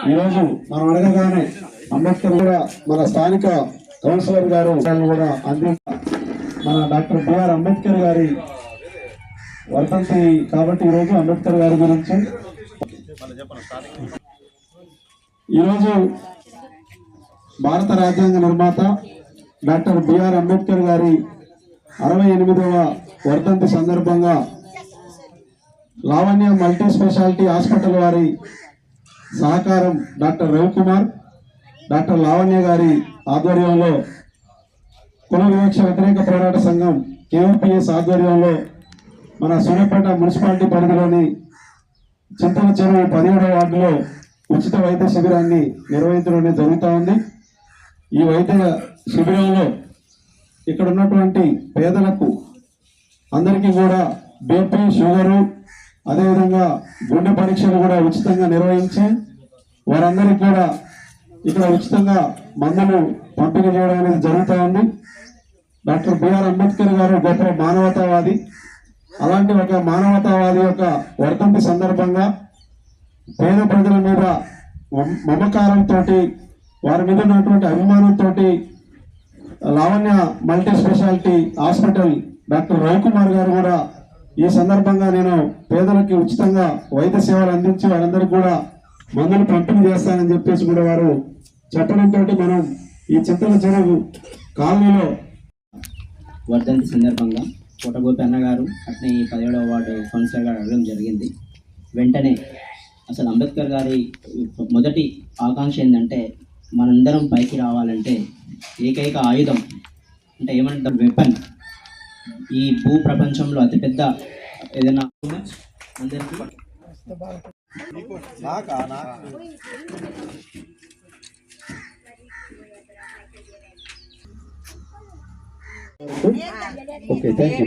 ఈరోజు మనం అడగగానే అంబేద్కర్ కూడా మన స్థానిక కౌన్సిలర్ గారు కూడా మన డాక్టర్ బిఆర్ అంబేద్కర్ గారి వర్ధంతి కాబట్టి ఈరోజు అంబేద్కర్ గారి గురించి ఈరోజు భారత రాజ్యాంగ నిర్మాత డాక్టర్ బిఆర్ అంబేద్కర్ గారి 68వ వర్ధంతి సందర్భంగా లావణ్య మల్టీ స్పెషాలిటీ హాస్పిటల్ వారి సహకారం డాక్టర్ రవికుమార్ డాక్టర్ లావణ్య గారి ఆధ్వర్యంలో కుల వివక్ష వ్యతిరేక పోరాట సంఘం కేవీపీఎస్ ఆధ్వర్యంలో మన సూర్యాపేట మున్సిపాలిటీ పరిధిలోని చింతల చెరువు 17వ వార్డులో ఉచిత వైద్య శిబిరాన్ని నిర్వహించడం జరుగుతూ ఉంది. ఈ వైద్య శిబిరంలో ఇక్కడ ఉన్నటువంటి పేదలకు అందరికీ కూడా బీపీ షుగరు అదేవిధంగా గుండె పరీక్షలు కూడా ఉచితంగా నిర్వహించి వారందరికీ కూడా ఇక్కడ ఉచితంగా మందులు పంపిణీ చేయడం అనేది జరుగుతూ ఉంది. డాక్టర్ బిఆర్ అంబేద్కర్ గారు గొప్ప మానవతావాది. అలాంటి ఒక మానవతావాది యొక్క వర్ధంతి సందర్భంగా పేద ప్రజల మీద మమకారంతో వారి మీద ఉన్నటువంటి అభిమానంతో Lavanya multi speciality hospital doctor Ravikumar గారు కూడా ఈ సందర్భంగా నేను పేదలకి ఉచితంగా వైద్య సేవలు అందించి వారందరికీ కూడా మందులు పంపిణీ చేస్తానని చెప్పేసి కూడా వారు చెప్పడంతో మనం ఈ చింతల చెరువు కాలనీలో వర్ధంతి సందర్భంగా కోటగోపి అన్నగారు అట్నే ఈ 17వ వార్డు కౌన్సిలర్ గారు అడగడం జరిగింది. వెంటనే అసలు అంబేద్కర్ గారి మొదటి ఆకాంక్ష ఏంటంటే మనందరం పైకి రావాలంటే ఏకైక ఆయుధం అంటే ఏమంటారు వెపన్ ఈ భూ ప్రపంచంలో అతిపెద్ద ఏదైనా అందరికీ ఓకే థ్యాంక్ యూ.